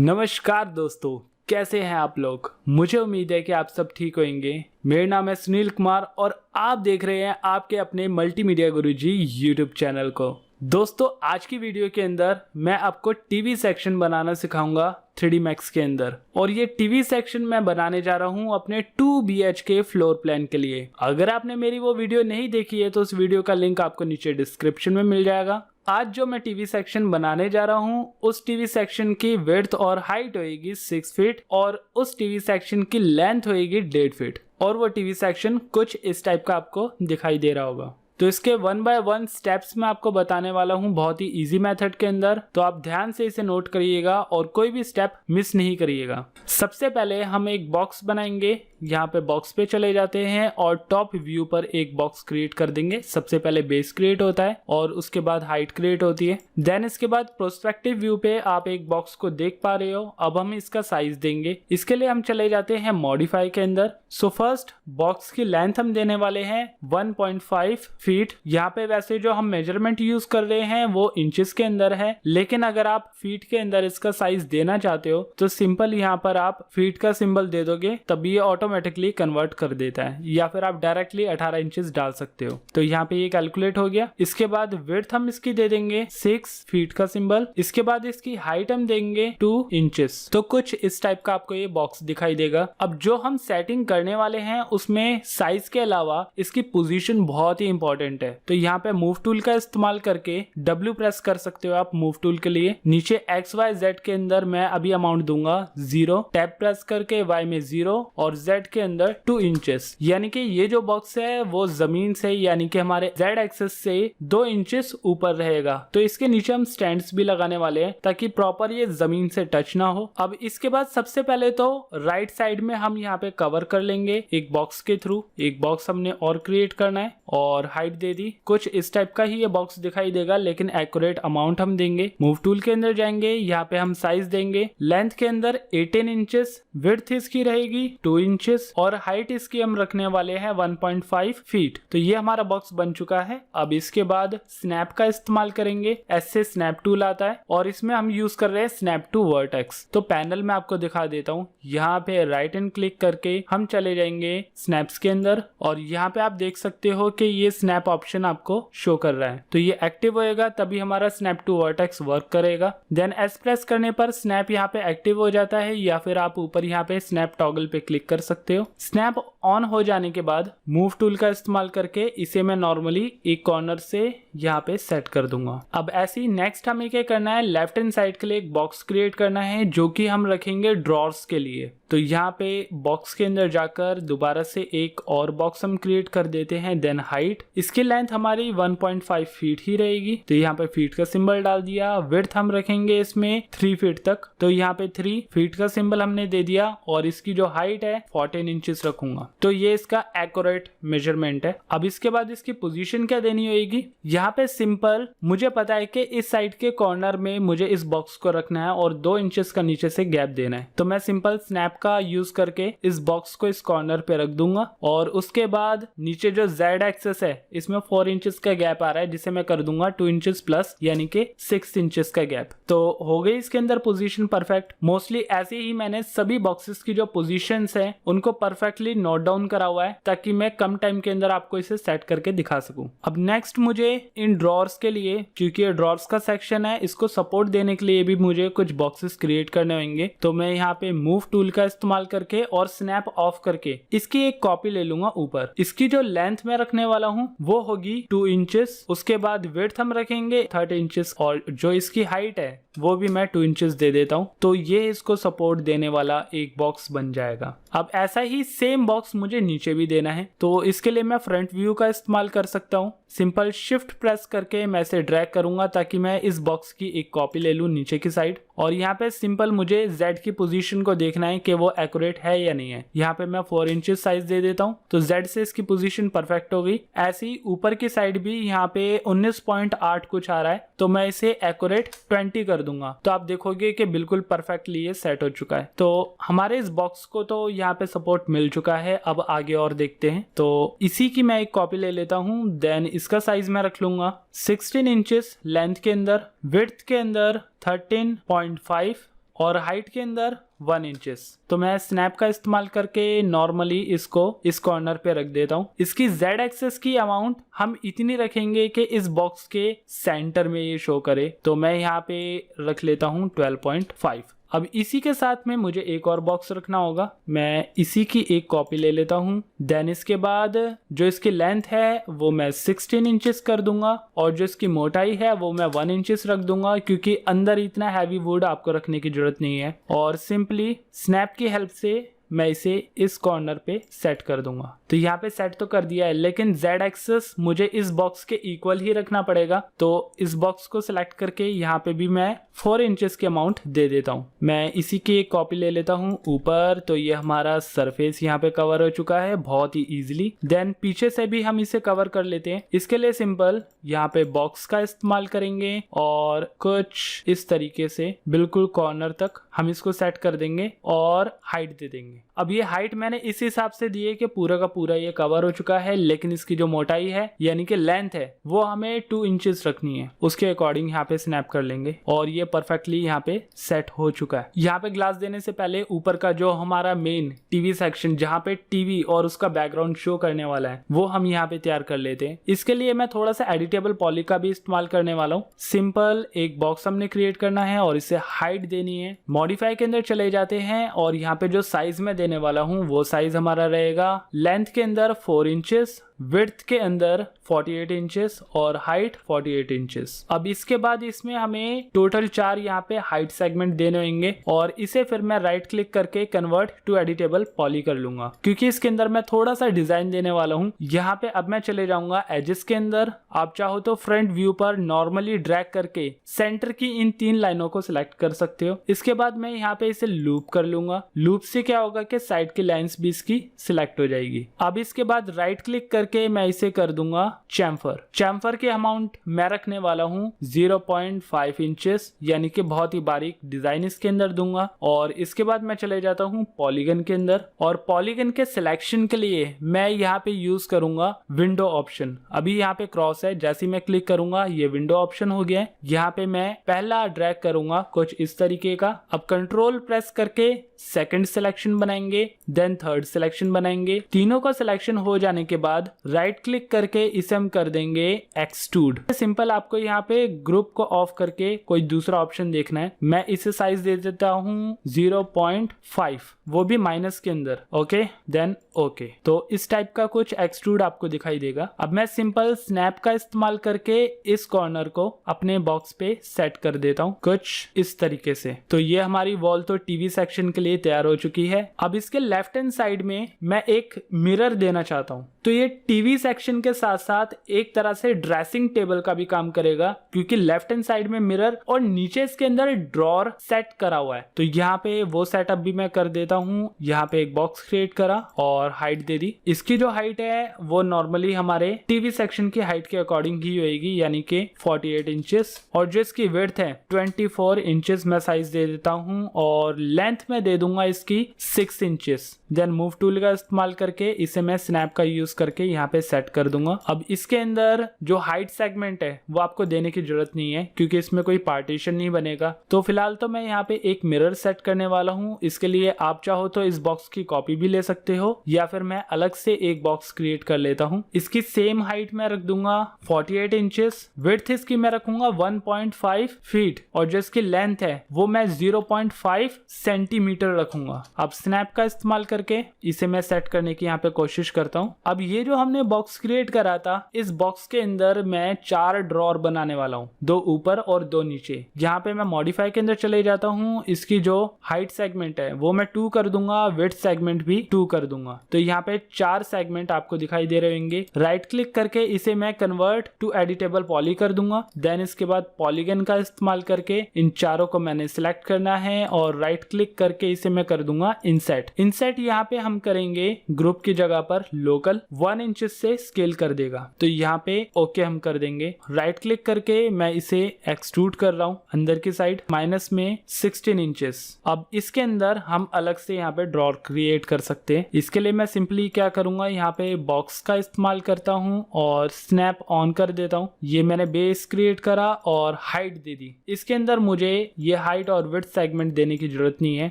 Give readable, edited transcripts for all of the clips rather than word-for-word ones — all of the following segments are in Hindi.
नमस्कार दोस्तों, कैसे हैं आप लोग। मुझे उम्मीद है कि आप सब ठीक होंगे। मेरा नाम है सुनील कुमार और आप देख रहे हैं आपके अपने मल्टीमीडिया गुरुजी यूट्यूब चैनल को। दोस्तों, आज की वीडियो के अंदर मैं आपको टीवी सेक्शन बनाना सिखाऊंगा 3D Max के अंदर। और ये टीवी सेक्शन मैं बनाने जा रहा हूँ अपने 2 BHK फ्लोर प्लान के लिए। अगर आपने मेरी वो वीडियो नहीं देखी है तो उस वीडियो का लिंक आपको नीचे डिस्क्रिप्शन में मिल जाएगा। आज जो मैं टीवी सेक्शन बनाने जा रहा हूँ उस टीवी सेक्शन की विड्थ और हाइट होएगी 6 फीट और उस टीवी सेक्शन की लेंथ होएगी 1.5 फीट। और वो टीवी सेक्शन कुछ इस टाइप का आपको दिखाई दे रहा होगा। तो इसके 1 बाय 1 स्टेप्स मैं आपको बताने वाला हूँ बहुत ही इजी मेथड के अंदर। तो आप ध्यान से इसे नोट करिएगा और कोई भी स्टेप मिस नहीं करिएगा। सबसे पहले हम एक बॉक्स बनाएंगे। यहाँ पे बॉक्स पे चले जाते हैं और टॉप व्यू पर एक बॉक्स क्रिएट कर देंगे। सबसे पहले बेस क्रिएट होता है और उसके बाद हाइट क्रिएट होती है। देन इसके बाद प्रोस्पेक्टिव व्यू पे आप एक बॉक्स को देख पा रहे हो। अब हम इसका साइज देंगे। इसके लिए हम चले जाते हैं मॉडिफाई के अंदर। सो फर्स्ट बॉक्स की लेंथ हम देने वाले हैं 1.5 फीट। यहाँ पे वैसे जो हम मेजरमेंट यूज कर रहे हैं वो इंचेस के अंदर है, लेकिन अगर आप फीट के अंदर इसका साइज देना चाहते हो तो सिंपल यहाँ पर आप फीट का सिंबल दे दोगे, तभी ये ऑटोमेटिकली कन्वर्ट कर देता है। या फिर आप डायरेक्टली 18 इंचेस डाल सकते हो। तो यहाँ पे ये कैलकुलेट हो गया। इसके बाद विड्थ हम इसकी दे देंगे 6 फीट का सिंबल। इसके बाद इसकी हाइट हम देंगे 2 इंचेस। तो कुछ इस टाइप का आपको ये बॉक्स दिखाई देगा। अब जो हम सेटिंग करने वाले हैं उसमें साइज के अलावा इसकी पोजीशन बहुत ही इंपॉर्टेंट है। तो यहाँ पे मूव टूल का इस्तेमाल करके W प्रेस कर सकते हो आप मूव टूल के लिए। नीचे XYZ के अंदर मैं अभी अमाउंट दूंगा 0। टैब प्रेस करके Y में 0 और Z के अंदर 2 इंचेस। यानी कि ये जो बॉक्स है वो जमीन से यानी कि हमारे Z एक्सेस से 2 इंचेस ऊपर रहेगा। तो इसके नीचे हम स्टैंड्स भी लगाने वाले हैं ताकि प्रॉपर ये जमीन से टच ना हो। अब इसके बाद सबसे पहले तो राइट साइड में हम यहाँ पे कवर कर लेंगे एक बॉक्स के थ्रू। एक बॉक्स हमने और क्रिएट करना है और हाइट दे दी। कुछ इस टाइप का ही ये बॉक्स दिखाई देगा, लेकिन एक्यूरेट अमाउंट हम देंगे। मूव टूल के अंदर जाएंगे, यहाँ पे हम साइज देंगे। लेंथ के अंदर 18 इंचेस, विड्थ इसकी रहेगी 2 इंचेस और हाइट इसकी हम रखने वाले हैं 1.5 फीट। तो ये हमारा बॉक्स बन चुका है। अब इसके बाद स्नैप का इस्तेमाल करेंगे। ऐसे स्नैप टूल आता है और इसमें हम यूज कर रहे हैं स्नैप टू वर्टेक्स। तो पैनल में आपको दिखा देता हूँ। यहाँ पे राइट एंड क्लिक करके हम चले जाएंगे स्नैप्स के अंदर और यहाँ पे आप देख सकते हो कि ये स्नैप ऑप्शन आपको शो कर रहा है। तो ये एक्टिव होएगा तभी हमारा स्नैप टू वर्टेक्स वर्क करेगा। देन एस प्रेस करने पर स्नैप यहाँ पे एक्टिव हो जाता है, या फिर आप ऊपर यहाँ पे स्नैप टॉगल पे क्लिक कर सकते हो। स्नैप ऑन हो जाने के बाद मूव टूल का इस्तेमाल करके इसे मैं नॉर्मली एक कॉर्नर से यहाँ पे सेट कर दूंगा। अब ऐसे ही नेक्स्ट हमें क्या करना है, लेफ्ट हैंड साइड के लिए एक बॉक्स क्रिएट करना है जो कि हम रखेंगे ड्रॉर्स के लिए। तो यहाँ पे बॉक्स के अंदर जाकर दोबारा से एक और बॉक्स हम क्रिएट कर देते हैं। देन हाइट, इसकी लेंथ हमारी 1.5 फीट ही रहेगी। तो यहाँ पे फीट का सिंबल डाल दिया। विड्थ हम रखेंगे इसमें 3 फीट तक। तो यहाँ पे 3 फीट का सिंबल हमने दे दिया और इसकी जो हाइट है 14 इंचेस रखूंगा। तो ये इसका एक्यूरेट मेजरमेंट है। अब इसके बाद इसकी पोजीशन क्या देनी होगी, यहाँ पे सिंपल मुझे पता है कि इस साइड के कॉर्नर में मुझे इस बॉक्स को रखना है और 2 इंचेस का नीचे से गैप देना है। तो मैं सिंपल स्नैप का यूज करके इस बॉक्स को इस कॉर्नर पे रख दूंगा और उसके बाद नीचे जो Z एक्सेस है इसमें 4 इंचेस का गैप आ रहा है, जिसे मैं कर दूंगा 2 इंचेस प्लस यानी कि 6 इंचेस का गैप। तो हो गई इसके अंदर पोजीशन परफेक्ट। मोस्टली ऐसे ही मैंने सभी बॉक्सेस की जो पोजीशंस है उनको परफेक्टली नोट डाउन करा हुआ है ताकि मैं कम टाइम के अंदर आपको इसे सेट करके दिखा सकूं। अब नेक्स्ट मुझे इन ड्रॉर्स के लिए, क्योंकि ये ड्रॉर्स का सेक्शन है, इसको सपोर्ट देने के लिए भी मुझे कुछ बॉक्सेस क्रिएट करने होंगे। तो मैं यहाँ पे मूव टूल का इस्तेमाल करके और स्नैप ऑफ करके इसकी एक कॉपी ले लूंगा ऊपर। इसकी जो लेंथ मैं रखने वाला हूँ वो होगी 2 इंचेस। उसके बाद विड्थ हम रखेंगे 30 इंचेस और जो इसकी हाइट है वो भी मैं 2 इंचेस दे देता हूँ। तो ये इसको सपोर्ट देने वाला एक बॉक्स बन जाएगा। अब ऐसा ही सेम बॉक्स मुझे नीचे भी देना है। तो इसके लिए मैं फ्रंट व्यू का इस्तेमाल कर सकता हूँ। सिंपल शिफ्ट प्रेस करके मैं इसे ड्रैग करूंगा ताकि मैं इस बॉक्स की एक कॉपी ले लूं नीचे की साइड। और यहाँ पे सिंपल मुझे Z की पोजीशन को देखना है कि वो एक्यूरेट है या नहीं है। यहाँ पे मैं 4 इंचेस साइज दे देता हूँ। तो Z से इसकी पोजीशन परफेक्ट हो गई। ऐसे ही ऊपर की साइड भी यहाँ पे 19.8 कुछ आ रहा है, तो मैं इसे एक्यूरेट 20 कर दूंगा। तो आप देखोगे कि बिल्कुल परफेक्टली ये सेट हो चुका है। तो हमारे इस बॉक्स को तो यहाँ पे सपोर्ट मिल चुका है। अब आगे और देखते हैं। तो इसी की मैं एक कॉपी ले लेता हूँ। देन इसका साइज मैं रख लूंगा 16 इंचेस लेंथ के अंदर, विड्थ के अंदर 13.5 और हाइट के अंदर 1 इंचेस। तो मैं स्नैप का इस्तेमाल करके नॉर्मली इसको इस कॉर्नर पे रख देता हूँ। इसकी Z एक्सेस की अमाउंट हम इतनी रखेंगे कि इस बॉक्स के सेंटर में ये शो करे। तो मैं यहाँ पे रख लेता हूँ 12.5। अब इसी के साथ में मुझे एक और बॉक्स रखना होगा। मैं इसी की एक कॉपी ले लेता हूँ। देन इसके बाद जो इसकी लेंथ है वो मैं 16 इंचेस कर दूंगा और जो इसकी मोटाई है वो मैं 1 इंचेस रख दूंगा, क्योंकि अंदर इतना हैवी वुड आपको रखने की जरूरत नहीं है। और सिंपली स्नैप की हेल्प से मैं इसे इस कॉर्नर पे सेट कर दूंगा। तो यहाँ पे सेट तो कर दिया है, लेकिन Z एक्सेस मुझे इस बॉक्स के इक्वल ही रखना पड़ेगा। तो इस बॉक्स को सिलेक्ट करके यहाँ पे भी मैं 4 इंचेस की अमाउंट दे देता हूँ। मैं इसी की एक कॉपी ले लेता हूँ ऊपर। तो ये हमारा सरफेस यहाँ पे कवर हो चुका है बहुत ही इजीली। देन पीछे से भी हम इसे कवर कर लेते हैं। इसके लिए सिंपल यहाँ पे बॉक्स का इस्तेमाल करेंगे और कुछ इस तरीके से बिल्कुल कॉर्नर तक हम इसको सेट कर देंगे और हाइट दे देंगे। अब ये हाइट मैंने इस हिसाब से दी है कि पूरा का पूरा ये कवर हो चुका है, लेकिन इसकी जो मोटाई है यानी कि लेंथ है वो हमें 2 इंचेस रखनी है। उसके अकॉर्डिंग यहाँ पे स्नैप कर लेंगे और ये परफेक्टली यहाँ पे सेट हो चुका है। यहाँ पे ग्लास देने से पहले ऊपर का जो हमारा मेन टीवी सेक्शन जहाँ पे टीवी और उसका बैकग्राउंड शो करने वाला है वो हम यहाँ पे तैयार कर लेते हैं। इसके लिए मैं थोड़ा सा एडिटेबल पॉली का भी इस्तेमाल करने वाला हूँ। सिंपल एक बॉक्स हमने क्रिएट करना है और इसे हाइट देनी है। मॉडिफाई के अंदर चले जाते हैं और यहाँ पे जो साइज में देने वाला हूँ वो साइज हमारा रहेगा लेंथ के अंदर 4 इंचेस, विड्थ के अंदर 48 इंचेस और हाइट 48 इंचेस। अब इसके बाद इसमें हमें टोटल 4 यहाँ पे हाइट सेगमेंट देने होंगे और इसे फिर मैं राइट क्लिक करके कन्वर्ट टू एडिटेबल पॉली कर लूंगा, क्योंकि इसके अंदर मैं थोड़ा सा डिजाइन देने वाला हूँ। यहाँ पे अब मैं चले जाऊंगा एजेस के अंदर। आप चाहो तो फ्रंट व्यू पर नॉर्मली ड्रैग करके सेंटर की इन 3 लाइनों को सिलेक्ट कर सकते हो। इसके बाद मैं यहाँ पे इसे लूप कर लूंगा। लूप से क्या होगा कि साइड की लाइन्स भी इसकी सिलेक्ट हो जाएगी। अब इसके बाद राइट क्लिक करके मैं इसे कर दूंगा चैम्फर। चैम्फर की अमाउंट मैं रखने वाला हूँ 0.5 इंचेस, यानी कि बहुत ही बारीक डिजाइन इसके अंदर दूंगा। और इसके बाद मैं चले जाता हूँ पॉलीगन के अंदर और पॉलीगन के सिलेक्शन के लिए मैं यहाँ पे यूज करूंगा विंडो ऑप्शन। अभी यहाँ पे क्रॉस है, जैसे मैं क्लिक करूंगा ये विंडो ऑप्शन हो गया है। यहाँ पे मैं पहला ड्रैग करूंगा कुछ इस तरीके का। अब कंट्रोल प्रेस करके सेकंड सिलेक्शन बनाएंगे, देन थर्ड सिलेक्शन बनाएंगे। तीनों का सिलेक्शन हो जाने के बाद राइट क्लिक करके इसे हम कर देंगे एक्सट्रूड। सिंपल आपको यहाँ पे ग्रुप को ऑफ करके कोई दूसरा ऑप्शन देखना है। मैं इसे साइज दे देता हूँ 0.5, वो भी माइनस के अंदर। Okay then okay. तो इस टाइप का कुछ एक्सट्रूड आपको दिखाई देगा। अब मैं सिंपल स्नैप का इस्तेमाल करके इस कॉर्नर को अपने बॉक्स पे सेट कर देता हूँ कुछ इस तरीके से। तो ये हमारी वॉल तो टीवी सेक्शन के लिए तैयार हो चुकी है। अब इसके लेफ्ट हैंड साइड में मैं एक मिरर देना चाहता हूँ। तो ये टीवी सेक्शन के साथ साथ एक तरह से ड्रेसिंग टेबल का भी काम करेगा, क्योंकि लेफ्ट हैंड साइड में मिरर और नीचे इसके अंदर ड्रॉर सेट करा हुआ है। तो यहाँ पे वो सेटअप भी मैं कर देता हूँ। यहाँ पे एक बॉक्स क्रिएट करा और हाइट दे दी। इसकी जो हाइट है वो नॉर्मली हमारे टीवी सेक्शन की हाइट के अकॉर्डिंग ही होगी, यानी कि 48 इंचेस। और जो इसकी विड्थ है 24 इंचेस मैं साइज दे देता हूँ और लेंथ में दे दूंगा इसकी 6 इंचेस। देन मूव टूल का इस्तेमाल करके इसे मैं स्नैप का यूज करके यहाँ पे सेट कर दूंगा। अब इसके अंदर जो हाइट सेगमेंट है वो आपको देने की जरूरत नहीं है, क्योंकि इसमें कोई पार्टीशन नहीं बनेगा। तो फिलहाल तो मैं यहाँ पे एक मिरर सेट करने वाला हूँ। इसके लिए आप चाहो तो इस बॉक्स की कॉपी भी ले सकते हो, या फिर मैं अलग से एक बॉक्स क्रिएट कर लेता हूँ। इसकी सेम हाइट में रख दूंगा 48 इंचेस। विड्थ इसकी मैं रखूंगा 1.5 फीट और जो इसकी लेंथ है वो मैं 0.5 सेंटीमीटर रखूंगा। अब स्नैप का इस्तेमाल करके इसे मैं सेट करने की यहाँ पे कोशिश करता हूँ। अब ये जो हमने बॉक्स क्रिएट करा था, इस बॉक्स के अंदर मैं 4 ड्रॉर बनाने वाला हूँ, 2 ऊपर और 2 नीचे। यहाँ पे मैं मॉडिफाई के अंदर चले जाता हूँ। इसकी जो हाइट सेगमेंट है वो मैं 2 कर दूंगा, विड्थ सेगमेंट भी 2 कर दूंगा। तो यहाँ पे 4 सेगमेंट आपको दिखाई दे रहे होंगे। राइट क्लिक करके इसे मैं कन्वर्ट टू एडिटेबल पॉली कर दूंगा। देन इसके बाद पॉलीगन का इस्तेमाल करके इन चारों को मैंने सिलेक्ट करना है और राइट क्लिक करके इसे मैं कर दूंगा इंसर्ट। इंसर्ट यहाँ पे हम करेंगे ग्रुप की जगह पर लोकल। 1 इंच से स्केल कर देगा। तो यहाँ पे ओके हम कर देंगे। राइट क्लिक करके मैं इसे एक्सट्रूड कर रहा हूँ अंदर की साइड माइनस में 16 इंचेस। अब इसके अंदर हम अलग से यहाँ पे ड्रॉर क्रिएट कर सकते हैं। इसके लिए मैं सिंपली क्या करूंगा, यहाँ पे बॉक्स का इस्तेमाल करता हूँ और स्नैप ऑन कर देता हूँ। ये मैंने बेस क्रिएट करा और हाइट दे दी। इसके अंदर मुझे ये हाइट और विड्थ सेगमेंट देने की जरूरत नहीं है।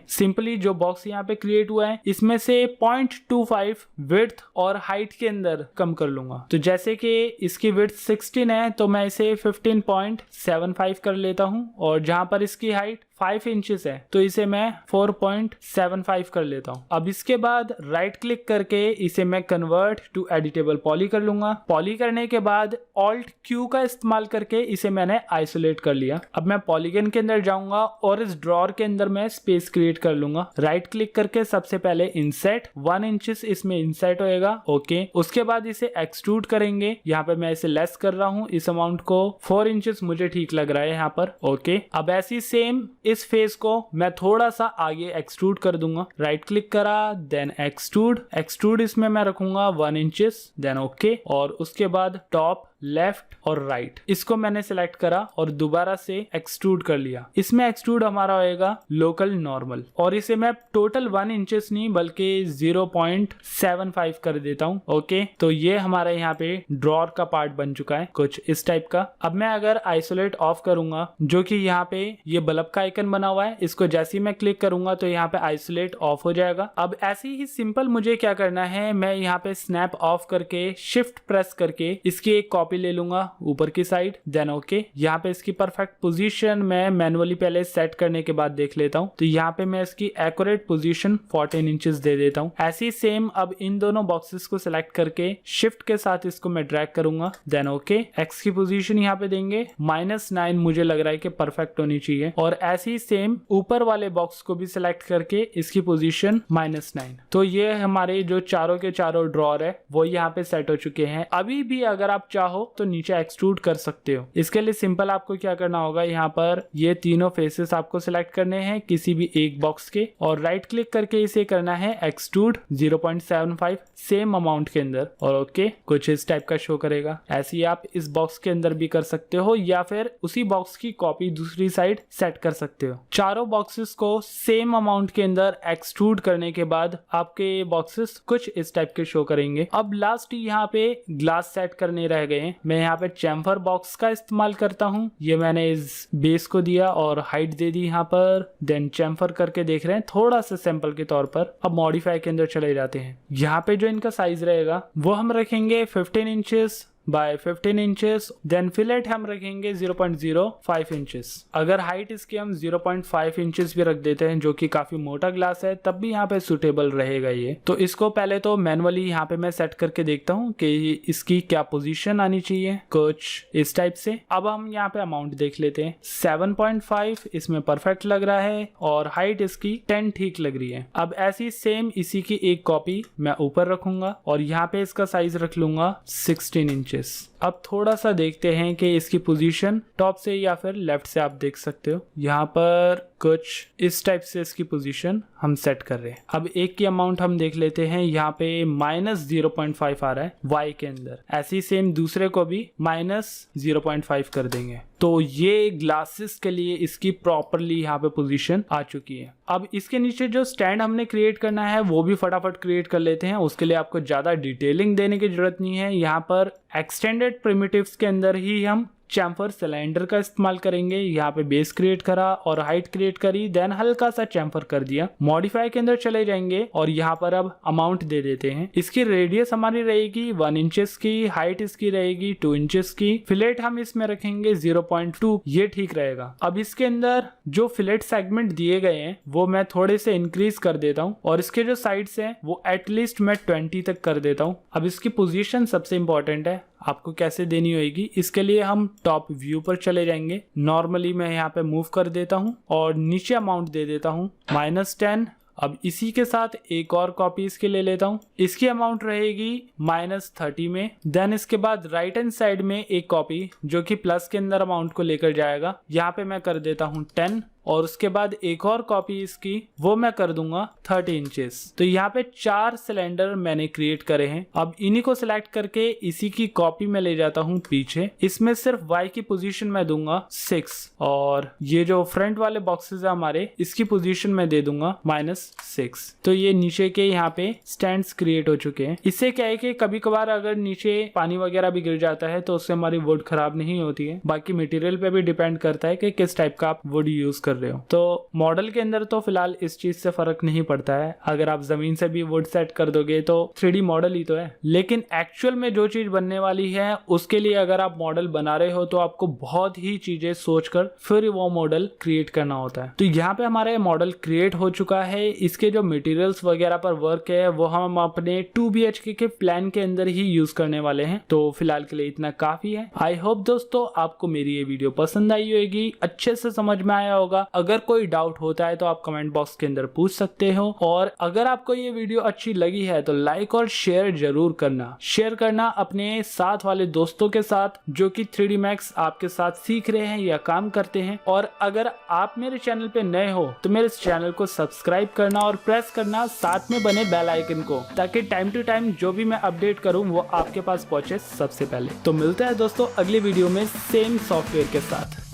सिंपली जो बॉक्स यहाँ पे क्रिएट हुआ है इसमें से 0.25 विड्थ और हाइट के अंदर कम कर लूंगा। तो जैसे कि इसकी विड्थ 16 है तो मैं इसे 15.75 कर लेता हूँ, और जहां पर इसकी हाइट 5 इंचेस है तो इसे मैं 4.75 कर लेता हूं। अब इसके बाद राइट क्लिक करके इसे मैं कन्वर्ट टू एडिटेबल पॉली कर लूंगा। पॉली करने के बाद ऑल्ट क्यू का इस्तेमाल करके इसे मैंने आइसोलेट कर लिया। अब मैं पॉलीगन के अंदर जाऊंगा और इस ड्रॉर के अंदर मैं स्पेस क्रिएट कर लूंगा। राइट क्लिक करके सबसे पहले इंसर्ट 1 इंचेस इसमें इंसर्ट होएगा। ओके, उसके बाद इसे एक्सट्रूड करेंगे। यहाँ पे मैं इसे लेस कर रहा हूँ, इस अमाउंट को 4 इंचेस मुझे ठीक लग रहा है यहाँ पर। ओके, अब ऐसी सेम इस फेस को मैं थोड़ा सा आगे एक्सट्रूड कर दूंगा। राइट क्लिक करा, देन एक्सट्रूड इसमें मैं रखूंगा 1 इंचेस, देन ओके, और उसके बाद टॉप, लेफ्ट और राइट इसको मैंने सिलेक्ट करा और दोबारा से एक्सट्रूड कर लिया। इसमें एक्सट्रूड हमारा होएगा लोकल नॉर्मल, और इसे मैं टोटल 1 इंचेस नहीं बल्कि 0.75 कर देता हूँ। ओके, तो ये हमारा यहाँ पे ड्रॉर का पार्ट बन चुका है कुछ इस टाइप का। अब मैं अगर आइसोलेट ऑफ करूंगा, जो कि यहाँ पे ये बल्ब का आइकन बना हुआ है, इसको जैसे ही मैं क्लिक करूंगा तो यहाँ पे आइसोलेट ऑफ हो जाएगा। अब ऐसे ही सिंपल मुझे क्या करना है, मैं यहाँ पे स्नैप ऑफ करके शिफ्ट प्रेस करके इसकी एक कॉपी ले लूंगा ऊपर की साइड, देन ओके। यहाँ पे इसकी परफेक्ट पोजीशन मैं मैनुअली पहले सेट करने के बाद देख लेता हूँ। तो यहाँ पे मैं इसकी एक्यूरेट पोजीशन 14 इंचेस दे देता हूँ। ऐसी सेम अब इन दोनों बॉक्सेस को सिलेक्ट करके शिफ्ट के साथ इसको मैं ड्रैग करूंगा, देन ओके। एक्स की पोजीशन यहाँ पे देंगे -9, मुझे लग रहा है कि परफेक्ट होनी चाहिए। और ऐसी सेम ऊपर वाले बॉक्स को भी सिलेक्ट करके इसकी पोजीशन -9। तो ये हमारे जो चारों के चारों ड्रॉर है वो यहाँ पे सेट हो चुके हैं। अभी भी अगर आप चाहो तो नीचे एक्सट्रूड कर सकते हो। इसके लिए सिंपल आपको क्या करना होगा, यहाँ पर ये तीनों फेसेस आपको सिलेक्ट करने हैं किसी भी एक बॉक्स के, और राइट क्लिक करके इसे करना है एक्सट्रूड 0.75 सेम अमाउंट के अंदर, और ओके, कुछ इस टाइप का शो करेगा। ऐसे ही आप इस बॉक्स के अंदर भी कर सकते हो या फिर उसी बॉक्स की कॉपी दूसरी साइड सेट कर सकते हो। चारों बॉक्सेस को सेम अमाउंट के अंदर एक्सट्रूड करने के बाद आपके बॉक्सेस कुछ इस टाइप के शो करेंगे। अब लास्ट यहाँ पे ग्लास सेट करने रह गए हैं। मैं यहाँ पे चैम्फर बॉक्स का इस्तेमाल करता हूँ। ये मैंने इस बेस को दिया और हाइट दे दी यहाँ पर, देन चैम्फर करके देख रहे हैं थोड़ा सा सैंपल के तौर पर। अब मॉडिफाई के अंदर चले जाते हैं। यहाँ पे जो इनका साइज रहेगा वो हम रखेंगे 15 inches by 15 inches, then fillet हम रखेंगे 0.05 इंचेस। अगर हाइट इसकी हम 0.5 इंचेस भी रख देते हैं, जो कि काफी मोटा ग्लास है, तब भी यहाँ पे सुटेबल रहेगा ये। तो इसको पहले तो मैनुअली यहाँ पे मैं सेट करके देखता हूँ कि इसकी क्या पोजीशन आनी चाहिए, कुछ इस टाइप से। अब हम यहाँ पे अमाउंट देख लेते हैं। 7.5 इसमें परफेक्ट लग रहा है और हाइट इसकी 10 ठीक लग रही है। अब ऐसी सेम इसी की एक कॉपी मैं ऊपर रखूंगा और यहाँ पे इसका साइज रख लूंगा 16 इंचेस। अब थोड़ा सा देखते हैं कि इसकी पोजीशन टॉप से या फिर लेफ्ट से आप देख सकते हो। यहाँ पर कुछ इस टाइप से इसकी पोजीशन हम सेट कर रहे हैं। अब एक की अमाउंट हम देख लेते हैं। यहाँ पे -0.5 आ रहा है y के अंदर। ऐसी सेम दूसरे को भी -0.5 कर देंगे। तो ये ग्लासेस के लिए इसकी प्रॉपरली यहाँ पे पोजीशन आ चुकी है। अब इसके नीचे जो स्टैंड हमने क्रिएट करना है वो भी फटाफट क्रिएट कर लेते हैं। उसके लिए आपको ज्यादा डिटेलिंग देने की जरूरत नहीं है। यहाँ पर एक्सटेंडेड प्रिमिटिव्स के अंदर ही हम चैम्फर सिलेंडर का इस्तेमाल करेंगे। यहाँ पे बेस क्रिएट करा और हाइट क्रिएट करी, देन हल्का सा चैम्फर कर दिया। मॉडिफाई के अंदर चले जाएंगे और यहाँ पर अब अमाउंट दे देते हैं। इसकी रेडियस हमारी रहेगी 1 इंचेस की, हाइट इसकी रहेगी 2 इंचेस की, फिलेट हम इसमें रखेंगे 0.2, ये ठीक रहेगा। अब इसके अंदर जो फिलेट सेगमेंट दिए गए हैं वो मैं थोड़े से इंक्रीज कर देता हूँ और इसके जो साइड्स हैं वो एटलीस्ट मैं 20 तक कर देता हूँ। अब इसकी पोजीशन सबसे इंपॉर्टेंट है, आपको कैसे देनी होगी। इसके लिए हम टॉप व्यू पर चले जाएंगे। नॉर्मली मैं यहाँ पे मूव कर देता हूँ और नीचे अमाउंट दे देता हूँ -10। अब इसी के साथ एक और कॉपी इसके ले लेता हूँ। इसकी अमाउंट रहेगी -30 में। देन इसके बाद राइट हैंड साइड में एक कॉपी जो कि प्लस के अंदर अमाउंट को लेकर जाएगा। यहाँ पे मैं कर देता हूँ 10। और उसके बाद एक और कॉपी इसकी वो मैं कर दूंगा 30 इंचेस। तो यहाँ पे 4 सिलेंडर मैंने क्रिएट करे हैं। अब इन्हीं को सिलेक्ट करके इसी की कॉपी में ले जाता हूँ पीछे। इसमें सिर्फ y की पोजीशन मैं दूंगा 6 और ये जो फ्रंट वाले बॉक्सेस है हमारे इसकी पोजीशन में दे दूंगा -6। तो ये नीचे के यहाँ पे स्टैंड्स क्रिएट हो चुके हैं। इससे क्या है कि कभी कभार अगर नीचे पानी वगैरह भी गिर जाता है तो उससे हमारी वुड खराब नहीं होती है। बाकी मटेरियल पे भी डिपेंड करता है कि किस टाइप का आप वुड यूज कर रहे हो। तो मॉडल के अंदर तो फिलहाल इस चीज से फर्क नहीं पड़ता है। अगर आप जमीन से भी वुड सेट कर दोगे तो 3D मॉडल ही तो है। लेकिन एक्चुअल में जो चीज बनने वाली है उसके लिए अगर आप मॉडल बना रहे हो तो आपको बहुत ही चीजें सोचकर फिर वो मॉडल क्रिएट करना होता है। तो यहाँ पे हमारे मॉडल क्रिएट हो चुका है। इसके जो मटेरियल्स वगैरह पर वर्क है वो हम अपने 2 BHK के प्लान के अंदर ही यूज करने वाले हैं। तो फिलहाल के लिए इतना काफी है। आई होप दोस्तों आपको मेरी ये वीडियो पसंद आई होगी, अच्छे से समझ में आया होगा। अगर कोई डाउट होता है तो आप कमेंट बॉक्स के अंदर पूछ सकते हो। और अगर आपको ये वीडियो अच्छी लगी है तो लाइक और शेयर जरूर करना। शेयर करना अपने साथ वाले दोस्तों के साथ जो कि 3D Max आपके साथ सीख रहे हैं या काम करते हैं। और अगर आप मेरे चैनल पे नए हो तो मेरे इस चैनल को सब्सक्राइब करना और प्रेस करना साथ में बने बेल आइकन को, ताकि टाइम टू टाइम जो भी मैं अपडेट करूं वो आपके पास पहुंचे सबसे पहले। तो मिलते हैं दोस्तों अगली वीडियो में सेम सॉफ्टवेयर के साथ।